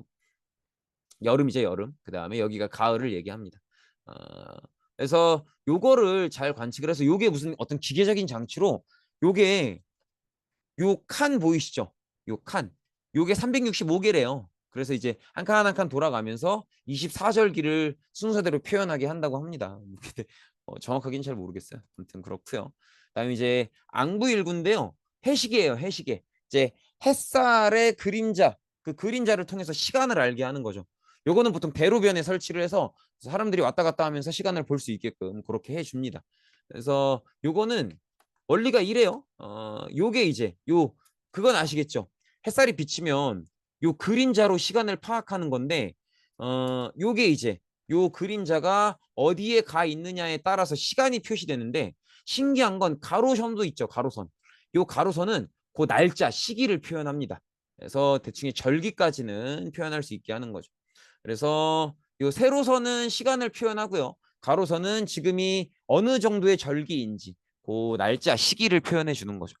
A: 여름이죠, 여름. 그다음에 여기가 가을을 얘기합니다. 어, 그래서 요거를 잘 관측을 해서 요게 무슨 어떤 기계적인 장치로 요게 요 칸 보이시죠? 요 칸. 요게 365개래요. 그래서 이제 한 칸 한 칸 돌아가면서 24절기를 순서대로 표현하게 한다고 합니다. 정확하게는 잘 모르겠어요. 아무튼 그렇고요. 그다음에 이제 앙부일구인데요. 해시계예요, 해시계. 이제 햇살의 그림자, 그 그림자를 통해서 시간을 알게 하는 거죠. 요거는 보통 대로변에 설치를 해서 사람들이 왔다 갔다 하면서 시간을 볼 수 있게끔 그렇게 해줍니다. 그래서 요거는 원리가 이래요. 요게 이제 그건 아시겠죠? 햇살이 비치면 요 그림자로 시간을 파악하는 건데 요게 이제 요 그림자가 어디에 가 있느냐에 따라서 시간이 표시되는데 신기한 건 가로선도 있죠. 가로선. 요 가로선은 그 날짜, 시기를 표현합니다. 그래서 대충의 절기까지는 표현할 수 있게 하는 거죠. 그래서 요 세로선은 시간을 표현하고요. 가로선은 지금이 어느 정도의 절기인지 그 날짜, 시기를 표현해 주는 거죠.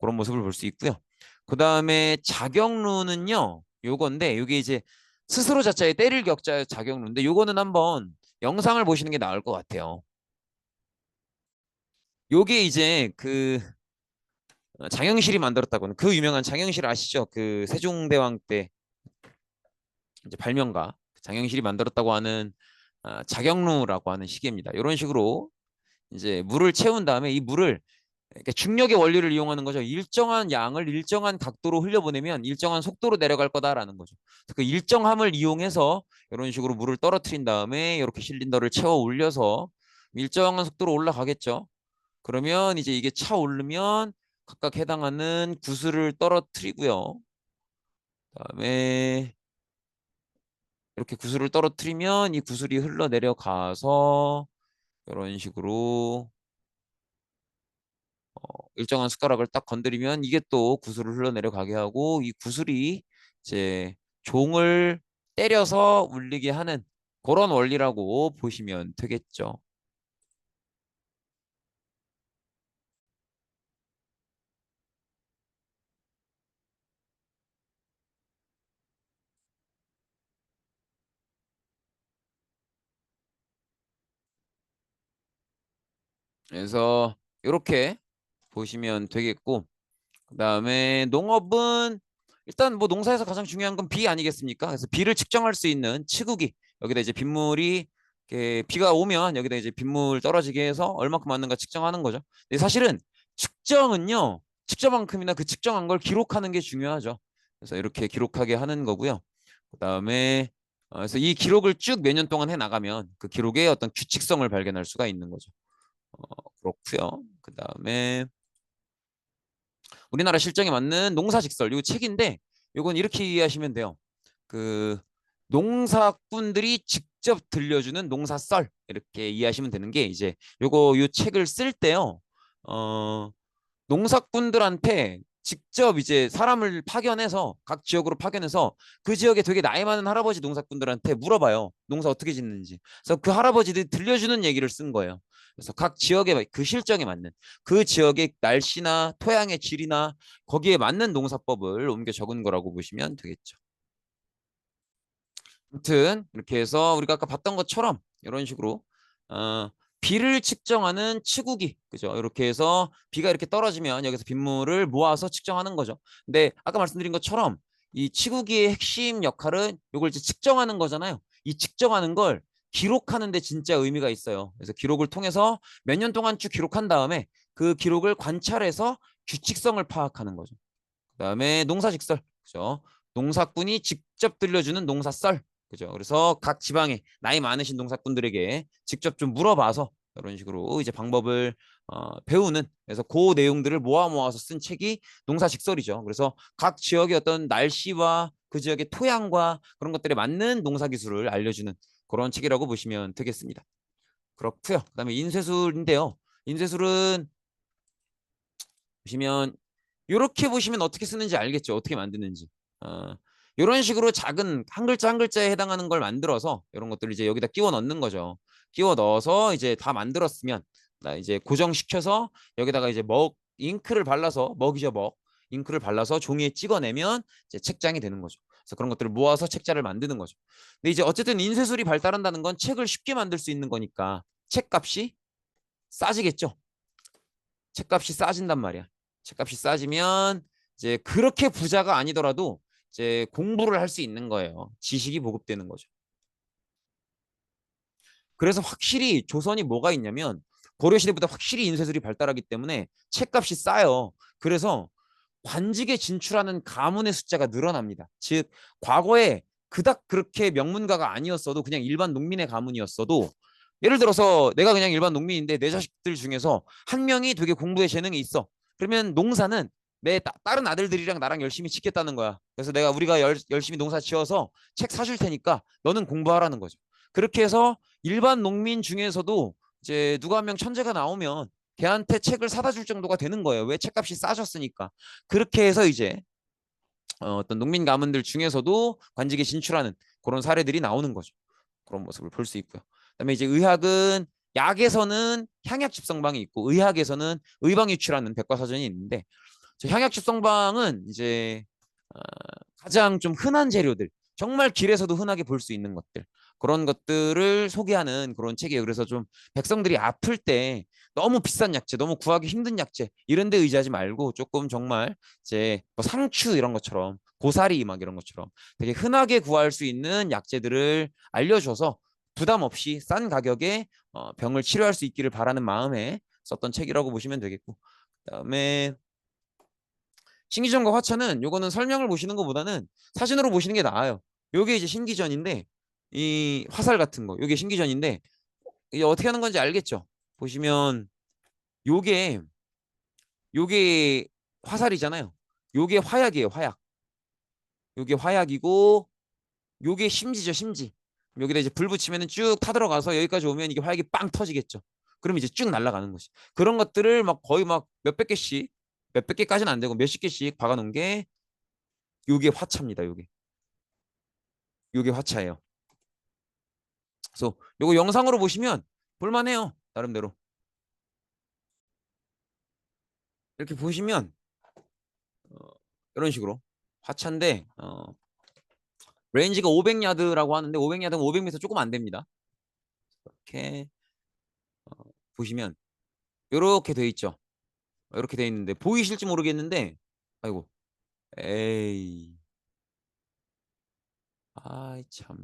A: 그런 모습을 볼 수 있고요. 그 다음에 자경루는요. 요건데 요게 이제 스스로 자자에 때릴 격자의 자경루인데 요거는 한번 영상을 보시는 게 나을 것 같아요. 요게 이제 그 장영실이 만들었다고 하는 그 유명한 장영실 아시죠? 그 세종대왕 때 이제 발명가 장영실이 만들었다고 하는 자경루라고 하는 시계입니다. 이런 식으로 이제 물을 채운 다음에 이 물을 그러니까 중력의 원리를 이용하는 거죠. 일정한 양을 일정한 각도로 흘려보내면 일정한 속도로 내려갈 거다라는 거죠. 그 일정함을 이용해서 이런 식으로 물을 떨어뜨린 다음에 이렇게 실린더를 채워 올려서 일정한 속도로 올라가겠죠. 그러면 이제 이게 차 오르면 각각 해당하는 구슬을 떨어뜨리고요. 그다음에 이렇게 구슬을 떨어뜨리면 이 구슬이 흘러 내려가서 이런 식으로 일정한 숟가락을 딱 건드리면 이게 또 구슬을 흘러내려가게 하고 이 구슬이 이제 종을 때려서 울리게 하는 그런 원리라고 보시면 되겠죠. 그래서 이렇게 보시면 되겠고 그다음에 농업은 일단 뭐 농사에서 가장 중요한 건 비 아니겠습니까? 그래서 비를 측정할 수 있는 치국이 여기다 이제 빗물이 이렇게 비가 오면 여기다 이제 빗물 떨어지게 해서 얼마큼 왔는가 측정하는 거죠. 근데 사실은 측정은요. 측정만큼이나 그 측정한 걸 기록하는 게 중요하죠. 그래서 이렇게 기록하게 하는 거고요. 그다음에 그래서 이 기록을 쭉 몇 년 동안 해 나가면 그 기록의 어떤 규칙성을 발견할 수가 있는 거죠. 그렇고요. 그다음에 우리나라 실정에 맞는 농사직설 이 책인데 이건 이렇게 이해하시면 돼요. 그 농사꾼들이 직접 들려주는 농사썰 이렇게 이해하시면 되는 게 이제 요거 요 책을 쓸 때요. 어 농사꾼들한테 직접 이제 사람을 파견해서 각 지역으로 파견해서 그 지역에 되게 나이 많은 할아버지 농사꾼들한테 물어봐요. 농사 어떻게 짓는지. 그래서 그 할아버지들이 들려주는 얘기를 쓴 거예요. 그래서 각 지역에 그 실정에 맞는 그 지역의 날씨나 토양의 질이나 거기에 맞는 농사법을 옮겨 적은 거라고 보시면 되겠죠. 아무튼 이렇게 해서 우리가 아까 봤던 것처럼 이런 식으로 어, 비를 측정하는 치국이 그죠? 이렇게 해서 비가 이렇게 떨어지면 여기서 빗물을 모아서 측정하는 거죠. 근데 아까 말씀드린 것처럼 이 치국이의 핵심 역할은 이걸 이제 측정하는 거잖아요. 이 측정하는 걸 기록하는 데 진짜 의미가 있어요. 그래서 기록을 통해서 몇 년 동안 쭉 기록한 다음에 그 기록을 관찰해서 규칙성을 파악하는 거죠. 그다음에 농사직설 그죠? 농사꾼이 직접 들려주는 농사썰 그죠? 그래서 각 지방에 나이 많으신 농사꾼들에게 직접 좀 물어봐서 이런 식으로 이제 방법을 배우는, 그래서 그 내용들을 모아서 쓴 책이 농사직설이죠. 그래서 각 지역의 어떤 날씨와 그 지역의 토양과 그런 것들에 맞는 농사 기술을 알려주는 그런 책이라고 보시면 되겠습니다. 그렇고요. 그다음에 인쇄술인데요. 인쇄술은 보시면 이렇게 보시면 어떻게 쓰는지 알겠죠. 어떻게 만드는지. 어, 이런 식으로 작은 한 글자 한 글자에 해당하는 걸 만들어서 이런 것들을 이제 여기다 끼워 넣는 거죠. 끼워 넣어서 이제 다 만들었으면 나 이제 고정시켜서 여기다가 이제 잉크를 발라서 먹이죠, 먹. 잉크를 발라서 종이에 찍어내면 이제 책장이 되는 거죠. 그래서 그런 것들을 모아서 책자를 만드는 거죠. 근데 이제 어쨌든 인쇄술이 발달한다는 건 책을 쉽게 만들 수 있는 거니까 책값이 싸지겠죠. 책값이 싸진단 말이야. 책값이 싸지면 이제 그렇게 부자가 아니더라도 이제 공부를 할 수 있는 거예요. 지식이 보급되는 거죠. 그래서 확실히 조선이 뭐가 있냐면 고려시대보다 확실히 인쇄술이 발달하기 때문에 책값이 싸요. 그래서 관직에 진출하는 가문의 숫자가 늘어납니다. 즉 과거에 그닥 그렇게 명문가가 아니었어도 그냥 일반 농민의 가문이었어도, 예를 들어서 내가 그냥 일반 농민인데 내 자식들 중에서 한 명이 되게 공부에 재능이 있어. 그러면 농사는 내 다른 아들들이랑 나랑 열심히 짓겠다는 거야. 그래서 우리가 열심히 농사 지어서 책 사줄 테니까 너는 공부하라는 거죠. 그렇게 해서 일반 농민 중에서도 이제 누가 한 명 천재가 나오면 걔한테 책을 사다 줄 정도가 되는 거예요. 왜? 책값이 싸졌으니까. 그렇게 해서 이제 어떤 농민 가문들 중에서도 관직에 진출하는 그런 사례들이 나오는 거죠. 그런 모습을 볼 수 있고요. 그다음에 이제 의학은, 약에서는 향약 집성방이 있고 의학에서는 의방유취라는 백과사전이 있는데, 향약 집성방은 이제 어, 가장 좀 흔한 재료들, 정말 길에서도 흔하게 볼 수 있는 것들, 그런 것들을 소개하는 그런 책이에요. 그래서 좀 백성들이 아플 때 너무 비싼 약재, 너무 구하기 힘든 약재 이런 데 의지하지 말고 조금 정말 이제 뭐 상추 이런 것처럼, 고사리 막 이런 것처럼 되게 흔하게 구할 수 있는 약재들을 알려줘서 부담 없이 싼 가격에 병을 치료할 수 있기를 바라는 마음에 썼던 책이라고 보시면 되겠고, 그다음에 신기전과 화차는 요거는 설명을 보시는 것보다는 사진으로 보시는 게 나아요. 요게 이제 신기전인데, 이 화살 같은 거 요게 신기전인데, 이게 어떻게 하는 건지 알겠죠? 보시면 요게 요게 화살이잖아요. 요게 화약이에요, 화약. 요게 화약이고 요게 심지죠, 심지. 여기다 이제 불 붙이면은 쭉 타들어가서 여기까지 오면 이게 화약이 빵 터지겠죠. 그럼 이제 쭉 날아가는 거지. 그런 것들을 막 거의 막 몇백 개씩, 몇백 개까지는 안 되고 몇십 개씩 박아놓은 게 요게 화차입니다. 요게 화차예요. 그래서 요거 영상으로 보시면 볼만해요. 나름대로. 이렇게 보시면 어, 이런 식으로 화차인데 레인지가 500야드라고 하는데 500야드면 500m 조금 안 됩니다. 이렇게 어, 보시면 이렇게 돼 있죠. 이렇게 돼 있는데 보이실지 모르겠는데, 아이고, 에이, 아이 참,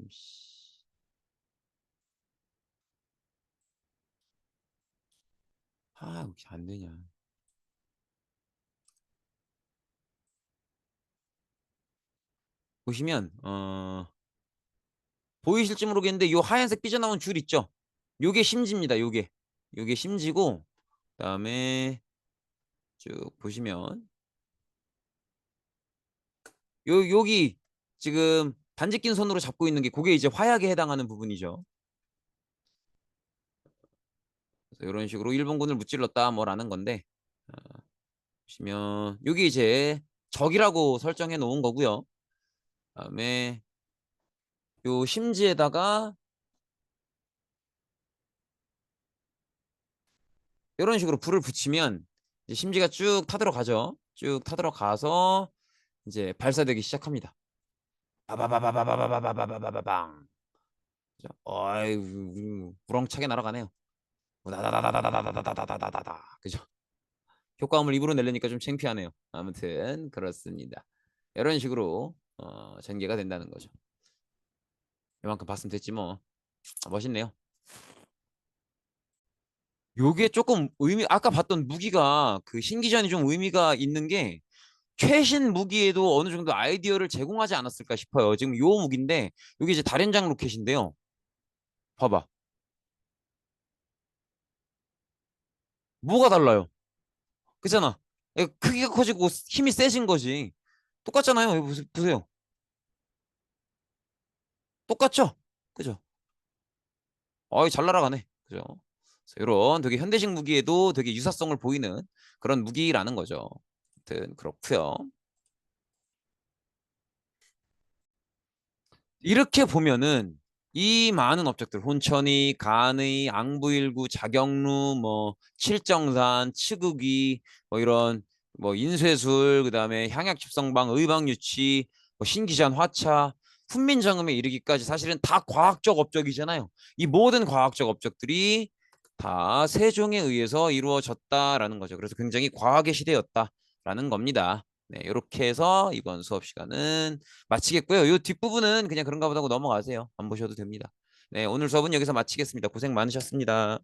A: 아, 왜 이렇게 안 되냐. 보시면 보이실지 모르겠는데 요 하얀색 삐져나온 줄 있죠. 요게 심지입니다. 요게 심지고, 그다음에 쭉 보시면 여기 지금 반지 낀 손으로 잡고 있는 게 그게 이제 화약에 해당하는 부분이죠. 그래서 이런 식으로 일본군을 무찔렀다 뭐라는 건데, 보시면 여기 이제 적이라고 설정해 놓은 거고요. 그다음에 요 심지에다가 이런 식으로 불을 붙이면 이제 심지가 쭉 타들어가죠. 쭉 타들어가서 이제 발사되기 시작합니다. 바바바바바바바바바바바바방. 어이, 우렁차게 날아가네요. 다다다다다다다다다다다다다. 그죠? 효과음을 입으로 내려니까 좀 창피하네요. 아무튼 그렇습니다. 이런 식으로 전개가 된다는 거죠. 이만큼 봤으면 됐지 뭐. 멋있네요. 요게 조금 아까 봤던 무기가 그 신기전이 좀 의미가 있는 게 최신 무기에도 어느 정도 아이디어를 제공하지 않았을까 싶어요. 지금 요 무기인데 여기 이제 다련장 로켓인데요. 봐봐. 뭐가 달라요? 그잖아. 크기가 커지고 힘이 세진 거지. 똑같잖아요. 여기 보세요. 똑같죠? 그죠? 어이, 잘 날아가네. 그죠? 그래서 이런 되게 현대식 무기에도 되게 유사성을 보이는 그런 무기라는 거죠. 아무튼 그렇고요. 이렇게 보면은 이 많은 업적들 혼천이, 간의, 앙부일구, 자경루, 뭐 칠정산, 치국이, 뭐 이런 뭐 인쇄술, 그다음에 향약집성방, 의방유치, 뭐 신기전 화차, 훈민정음에 이르기까지 사실은 다 과학적 업적이잖아요. 이 모든 과학적 업적들이 다 세종에 의해서 이루어졌다라는 거죠. 그래서 굉장히 과학의 시대였다라는 겁니다. 네, 이렇게 해서 이번 수업 시간은 마치겠고요. 이 뒷부분은 그냥 그런가 보다 하고 넘어가세요. 안 보셔도 됩니다. 네, 오늘 수업은 여기서 마치겠습니다. 고생 많으셨습니다.